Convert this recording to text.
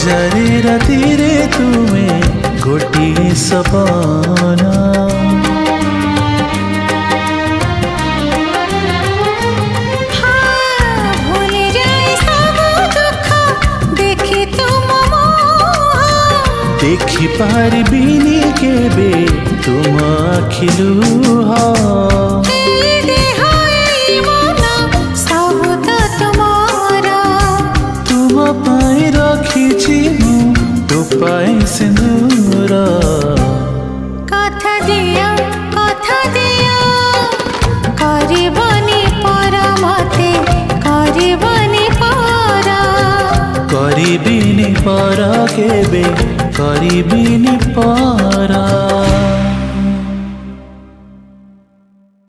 हजारे राति रे तुमे गोटिए सपना देखि पारिबिनी केबे तुम आखिलुह तुम पाई रखिछि तो पाई सिंदूर कथा दिया करबनी पर मते करबनी करिबिनी पर केबे करिबिनी पर